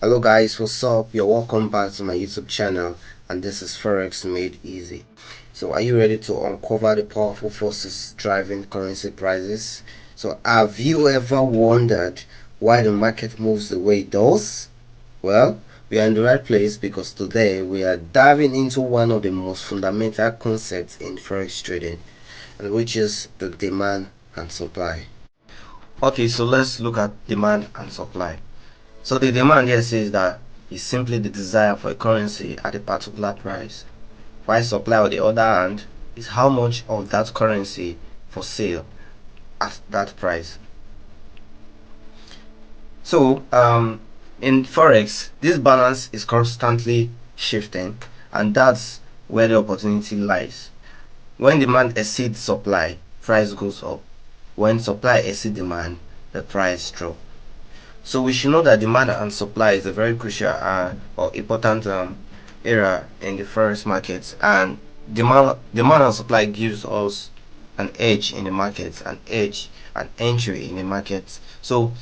Hello guys, what's up? You're welcome back to my YouTube channel, and this is Forex Made Easy. So are you ready to uncover the powerful forces driving currency prices? So have you ever wondered why the market moves the way it does? Well, we are in the right place because today we are diving into one of the most fundamental concepts in Forex trading, and which is the demand and supply. Okay, so let's look at demand and supply. So the demand here says that is simply the desire for a currency at a particular price, while supply on the other hand is how much of that currency for sale at that price. So in Forex, this balance is constantly shifting, and that's where the opportunity lies. When demand exceeds supply, price goes up. When supply exceeds demand, the price drops. So we should know that demand and supply is a very crucial or important area in the forex markets, and demand and supply gives us an edge in the markets, an entry in the markets. So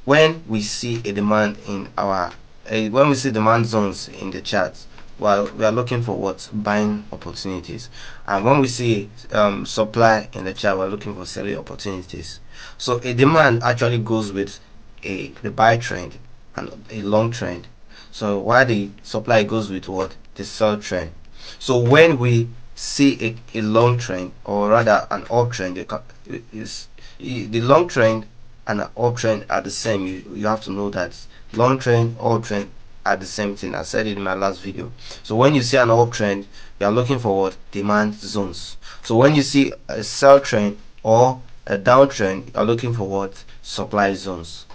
when we see a demand in our when we see demand zones in the charts, well, we are looking for what buying opportunities, and when we see supply in the chart, we're looking for selling opportunities. So a demand actually goes with the buy trend and a long trend. So while the supply goes with what the sell trend. So when we see a long trend, or rather an uptrend, is the long trend and an uptrend are the same. You have to know that long trend, uptrend are the same thing. I said it in my last video. So when you see an uptrend, you are looking for what demand zones. So when you see a sell trend or a downtrend, you are looking for what supply zones.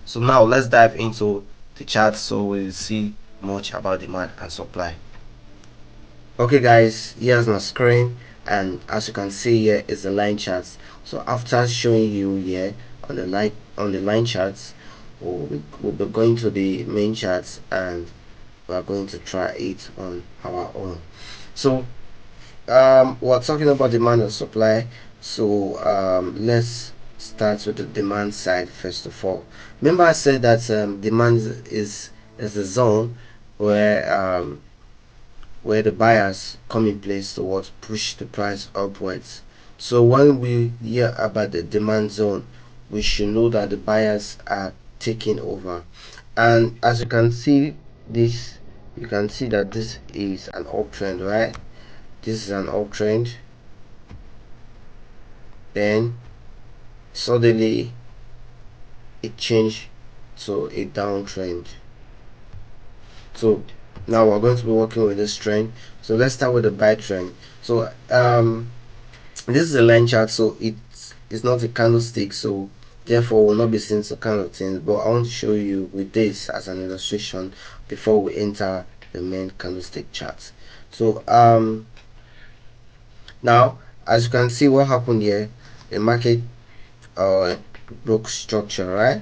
So now let's dive into the chart so we'll see much about demand and supply. Okay guys, here's my screen, and as you can see here is the line charts. So after showing you here on the line charts, we'll be going to the main charts, and we are going to try it on our own. So we're talking about demand and supply. So let's start with the demand side first of all. Remember I said that demand is the zone where the buyers come in place to what push the price upwards. So when we hear about the demand zone, we should know that the buyers are taking over. And as you can see this, you can see that this is an uptrend, right? This is an uptrend. Then suddenly it changed to a downtrend. So now we're going to be working with this trend. So let's start with the buy trend. So this is a line chart, so it's not a candlestick, so therefore we'll not be seeing some kind of things, but I want to show you with this as an illustration before we enter the main candlestick chart. So now as you can see what happened here, the market broke structure, right?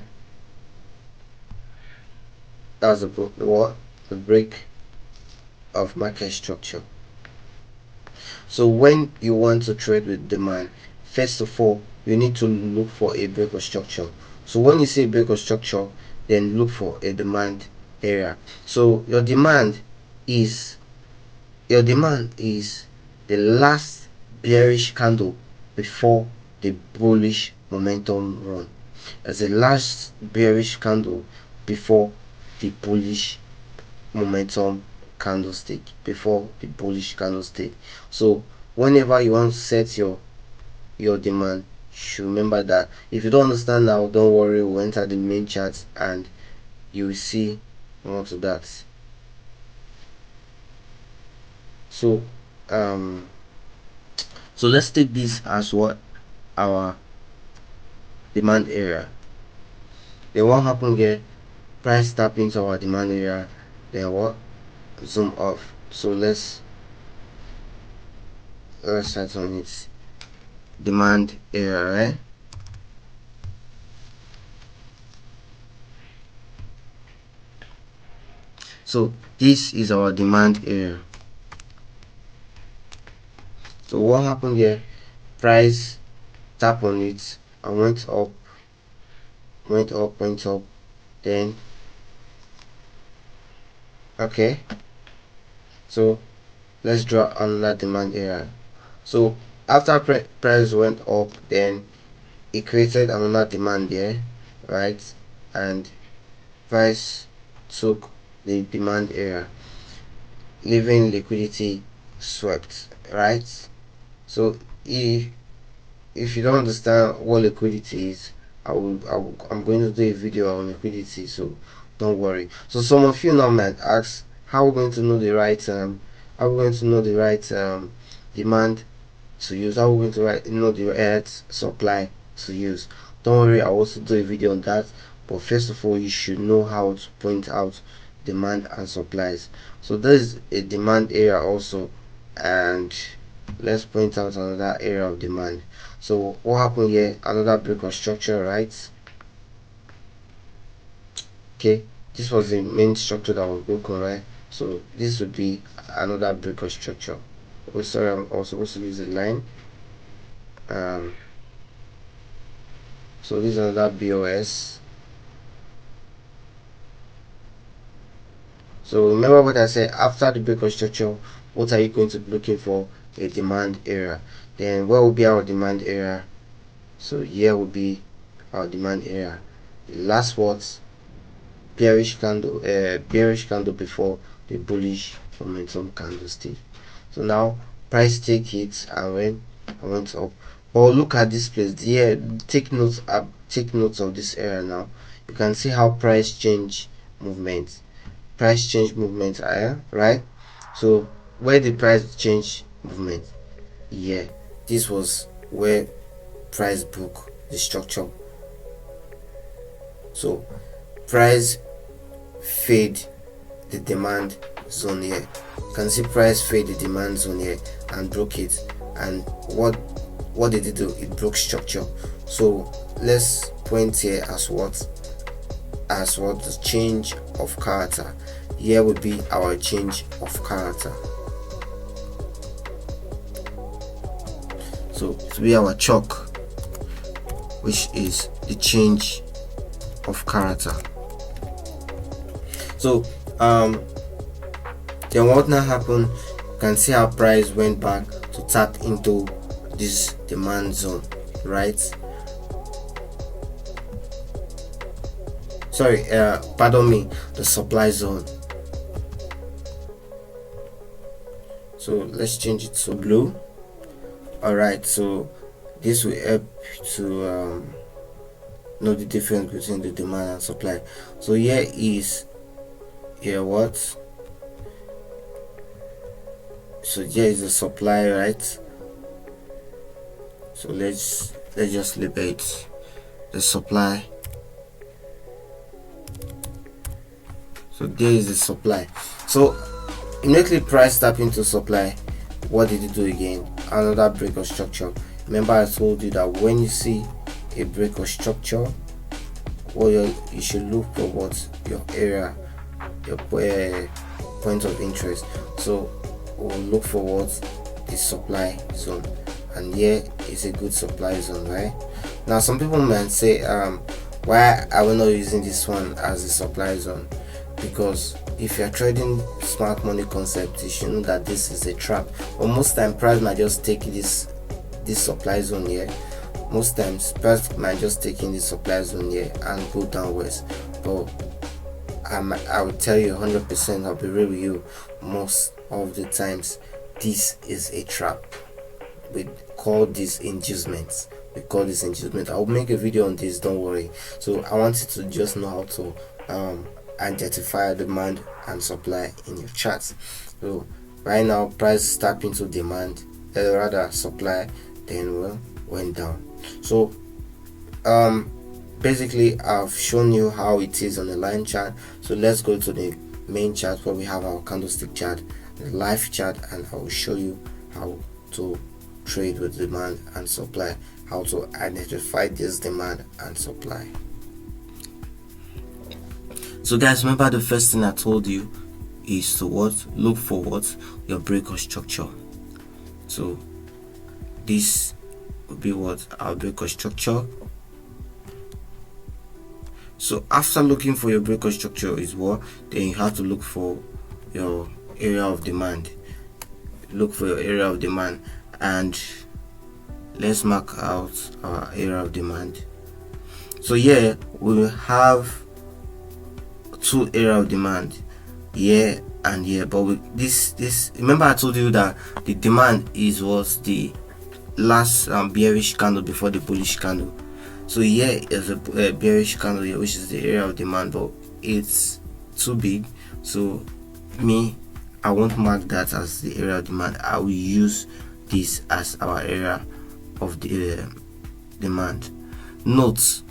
That's the break of market structure. So when you want to trade with demand, first of all you need to look for a break of structure. So when you see a break of structure, then look for a demand area. So is your demand is the last bearish candle before the bullish momentum run. As the last bearish candle before the bullish momentum candlestick, before the bullish candlestick. So whenever you want to set your demand, you should remember that. If you don't understand now, don't worry, we'll enter the main chart and you will see more to that. So um so let's take this as what our demand area. Then what happened here, price tap into our demand area, then what, zoom off. So let's start on its demand area, right? So this is our demand area. So what happened here, price tap on it and went up, then Okay, so let's draw another demand area. So after price went up, then it created another demand there, right? And price took the demand area, leaving liquidity swept, right? So if you don't understand what liquidity is, I'm going to do a video on liquidity, so don't worry. So some of you now might ask, how are we going to know the right demand to use? How are we going to know the right supply to use? Don't worry, I'll also do a video on that. But first of all, you should know how to point out demand and supplies. So this is a demand area also, and let's point out another area of demand. So what happened here? Another break of structure, right? Okay, this was the main structure that was broken, right? So this would be another break of structure. Oh, sorry, I'm also supposed to use a line. um so this is another BOS. So remember what I said, after the break of structure, what are you going to be looking for? A demand area. Then where will be our demand area? So here will be our demand area. The last words, bearish candle before the bullish momentum candlestick. So now price take it and went up. But look at this place here. Take notes of this area. Now you can see how price movement change movement, right? So where the price change movement, yeah, this was where price broke the structure. So price fade the demand zone here. You can see price fade the demand zone here and broke it. And what did it do? It broke structure. So let's point here as what the change of character. Here would be our change of character. So it will be our chalk, which is the change of character. So then what now happened? You can see how price went back to tap into this demand zone, right? Sorry, pardon me, the supply zone. So let's change it to blue. Alright, so this will help to know the difference between the demand and supply. So here what? So here is the supply, right? So let's just label it the supply. So there is the supply. So immediately price tap into supply. What did it do again? Another break of structure. Remember I told you that when you see a break of structure, you should look for what your area, your point of interest. So we'll look for what the supply zone, and here is a good supply zone, right? Now some people might say, why are we not using this one as a supply zone? Because if you're trading smart money concept, you should know that this is a trap. But most time price might just take this supply zone here. Most times price might just take in this supply zone here and go downwards. But I will tell you 100%, I'll be real with you, most of the times this is a trap. We call this inducements. I'll make a video on this, don't worry. So I want you to just know how to identify demand and supply in your charts. So right now price tap into demand, rather supply, then went down. So basically I've shown you how it is on the line chart. So let's go to the main chart where we have our candlestick chart, the live chart, and I will show you how to trade with demand and supply, how to identify this demand and supply. So guys, remember the first thing I told you is to look for your break of structure. So this will be our break of structure. So after looking for your break of structure is then you have to look for your area of demand. Look for your area of demand, and let's mark out our area of demand. So here we have two area of demand, here and here, but this remember I told you that the demand was the last bearish candle before the bullish candle. So here is a bearish candle here, which is the area of demand, but it's too big, so I won't mark that as the area of demand. I will use this as our area of the demand. Note,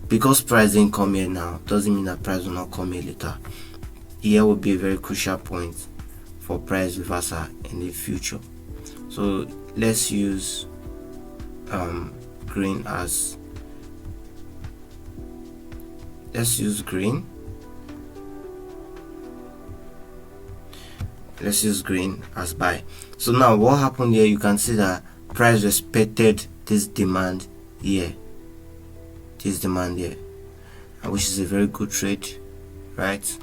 because price didn't come here now doesn't mean that price will not come here later. Here will be a very crucial point for price reversal in the future. So let's use green as let's use green as buy. So now what happened here, you can see that price respected this demand here, which is a very good trade, right?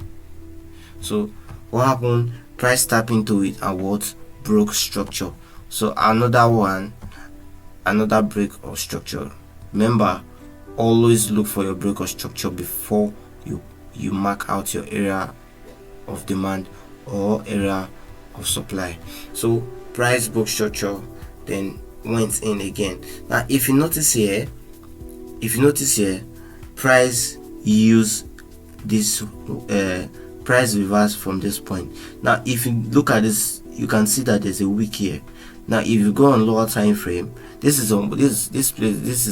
So what happened, price tapped into it and what broke structure. So another break of structure. Remember, always look for your break of structure before you mark out your area of demand or area of supply. So price broke structure, then went in again. Now if you notice here, price use this price reverse from this point. Now if you look at this, you can see that there's a wick here. Now if you go on lower time frame, this is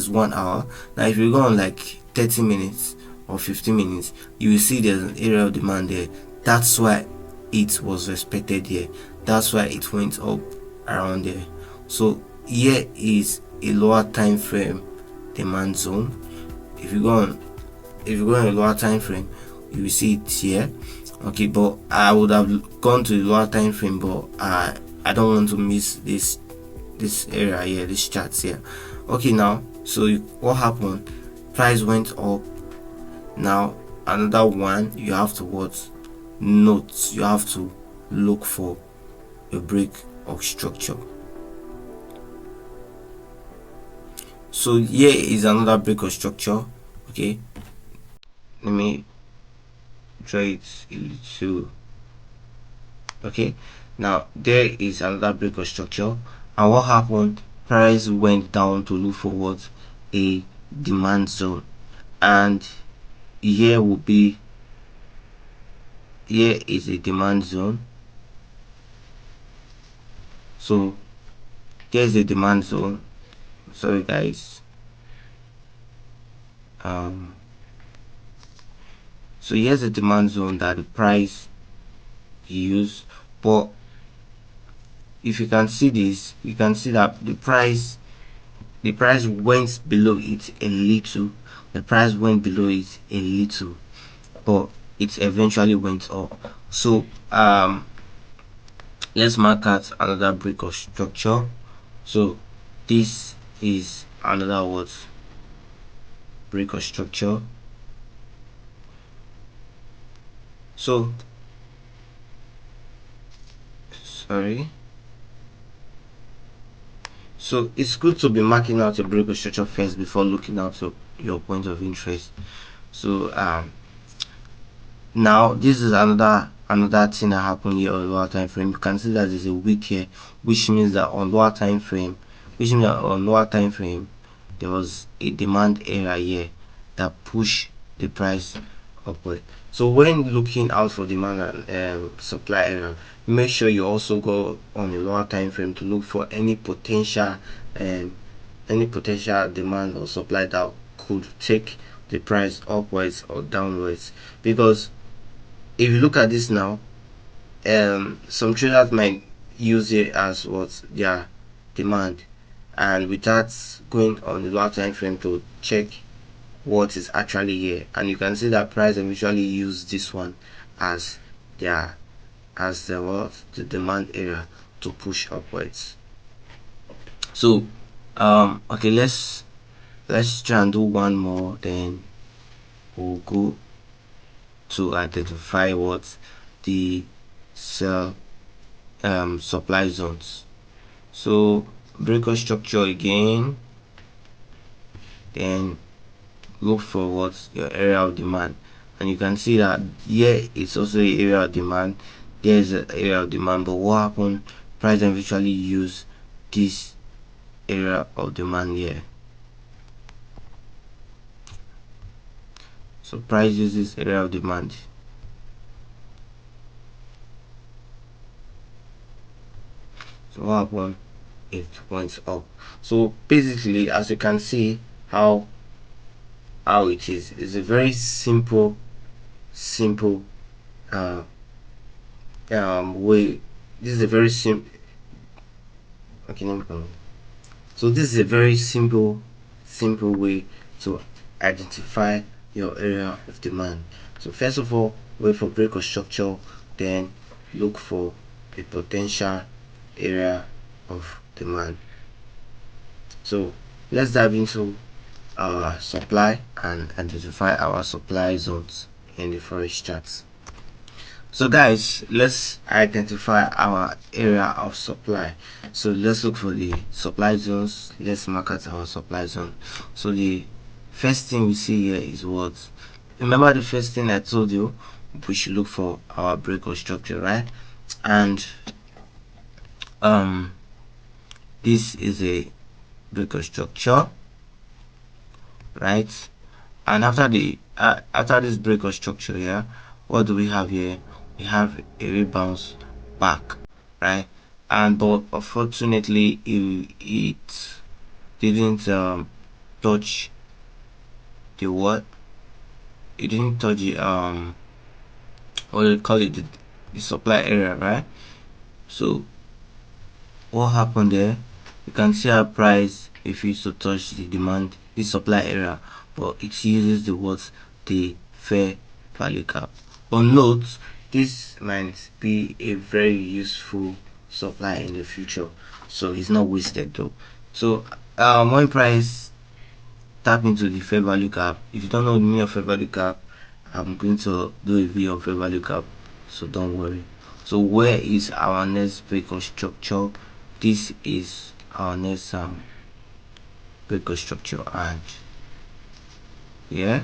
1 hour. Now if you go on like 30 minutes or 15 minutes, you will see there's an area of demand there. That's why it was respected here. That's why it went up around there. So here is a lower time frame demand zone. If you go on a lower time frame, you will see it here. Okay, but I would have gone to the lower time frame, but I don't want to miss this area here, this charts here. Okay, now so what happened, price went up. Now another one, you have to note, you have to look for a break of structure. So here is another break of structure. Okay, let me draw it a little. Okay, now there is another break of structure, and what happened, price went down to look for what, a demand zone, and here is a demand zone. So there's a demand zone. Sorry guys. So here's a demand zone that the price used, but if you can see this, you can see that the price went below it a little. But it eventually went up. So let's mark out another break of structure. So this is another break of structure. So sorry. So it's good to be marking out your break of structure first before looking out your point of interest. So now this is another thing that happened here on lower time frame. You can see that there's a wick here, which means that on lower time frame there was a demand area here that pushed the price upward. So when looking out for demand and supply area, make sure you also go on the lower time frame to look for any potential demand or supply that could take the price upwards or downwards. Because if you look at this now, some traders might use it as what their demand, and without going on the lower time frame to check what is actually here, and you can see that price eventually use this one as the demand area to push upwards. So okay, let's try and do one more, then we'll go to identify what the sell supply zones. So break of structure again, then look for what's your area of demand, and you can see that here it's also an area of demand, there's an area of demand. But what happened, price eventually use this area of demand here. So price uses area of demand. So what happened, it points up. So basically, as you can see how it is, it's a very simple uh way. This is a very simple, okay, let me come. So this is a very simple way to identify your area of demand. So first of all, wait for break of structure, then look for a potential area of demand. So let's dive into our supply and identify our supply zones in the Forex charts. So guys, let's identify our area of supply. So let's look for the supply zones. Let's mark out our supply zone. So the first thing we see here is what, remember the first thing I told you, we should look for our break of structure, right? And this is a break of structure, right? And after the after this break of structure here, what do we have here? We have a rebound back, right? And but unfortunately it didn't touch the what, it didn't touch the what do you call it, the supply area, right? So what happened there, you can see our price refused to touch the demand, the supply area, but it uses the what, the fair value gap. But note, this might be a very useful supply in the future, so it's not wasted though. So when price tap into the fair value gap, if you don't know the meaning of fair value gap, I'm going to do a video of fair value gap, so don't worry. So where is our next break of structure? This is our next break of structure, and yeah.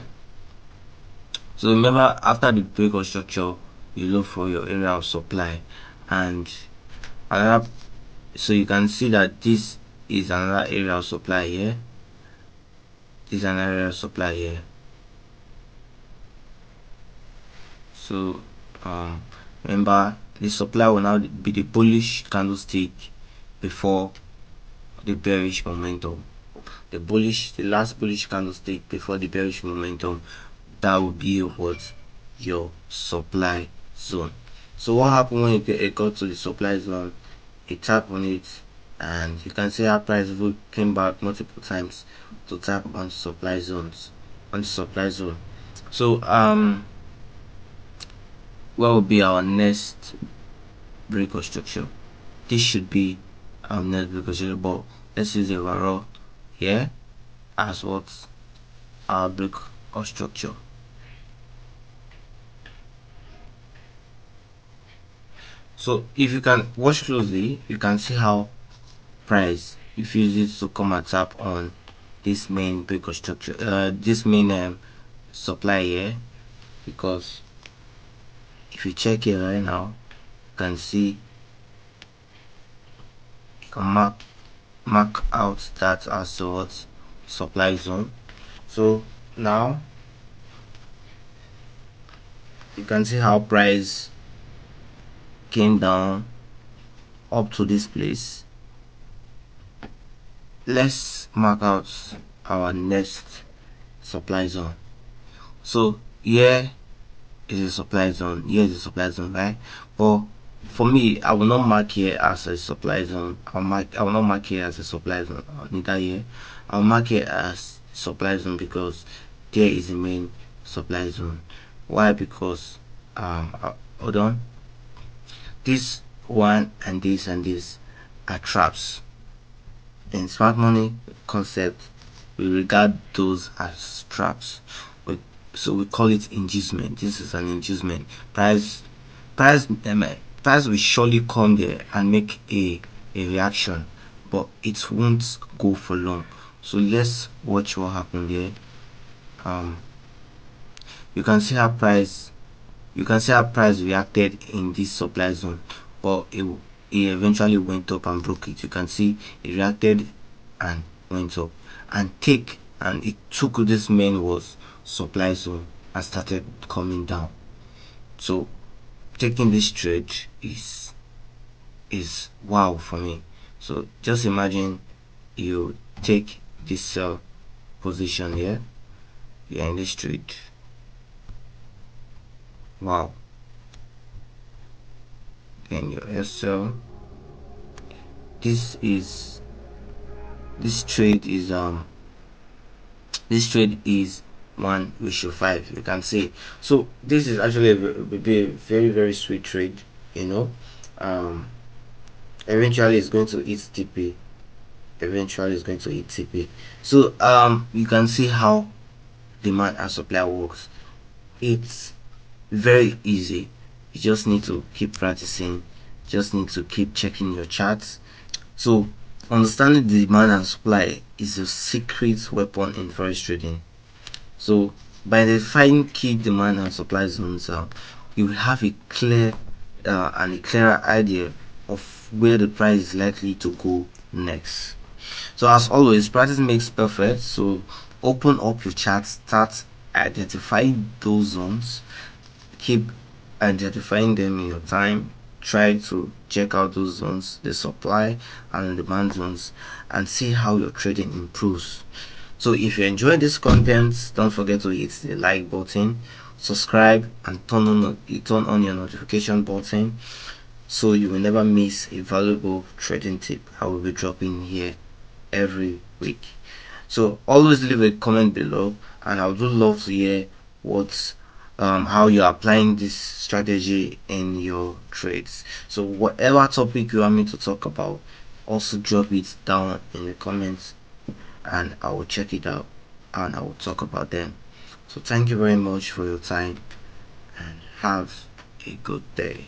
So remember, after the break of structure, you look for your area of supply, and another. So you can see that this is another area of supply here. This is another area of supply here. So remember, the supply will now be the bullish candlestick before the bearish momentum. The last bullish candlestick before the bearish momentum, that will be what, your supply zone. So what happened when it got to the supply zone? It tapped on it, and you can see our price came back multiple times to tap on supply zones, on the supply zone. So what will be our next break of structure? This should be our next break of structure, but let's use the overall here as what, our break of structure. So if you can watch closely, you can see how price refuses to come and tap on this main break of structure, this main supply here, because if you check here right now, you can see, you can mark out that as the what, supply zone. So now you can see how price came down up to this place. Let's mark out our next supply zone. So here is a supply zone, here is a supply zone, right? But for me, I will not mark here as a supply zone. I will not mark here as a supply zone, neither here. I'll mark it as supply zone because there is the main supply zone. Why? Because hold on, this one and this are traps. In smart money concept, we regard those as traps. So we call it inducement. This is an inducement. Price price will surely come there and make a reaction, but it won't go for long. So let's watch what happened here. um you can see how price reacted in this supply zone, but it eventually went up and broke it. You can see it reacted and went up and it took this main was supply zone and started coming down. So taking this trade is wow for me. So just imagine you take this sell position here. You're in this trade. Wow. Then your SL. This is this trade is this trade is 1:5, you can see. So this is actually a very very sweet trade, you know. um Eventually it's going to hit TP. Eventually it's going to hit TP. So you can see how demand and supply works. It's very easy. You just need to keep practicing, just need to keep checking your charts. So understanding the demand and supply is a secret weapon in forex trading. So by identifying key demand and supply zones, you will have a clear and a clearer idea of where the price is likely to go next. So as always, practice makes perfect. So open up your chart, start identifying those zones, keep identifying them in your time. Try to check out those zones, the supply and demand zones, and see how your trading improves. So if you enjoy this content, don't forget to hit the like button, subscribe, and turn on your notification button so you will never miss a valuable trading tip I will be dropping here every week. So always leave a comment below, and I would love to hear what how you're applying this strategy in your trades. So whatever topic you want me to talk about, also drop it down in the comments and I will check it out and I will talk about them. So thank you very much for your time and have a good day.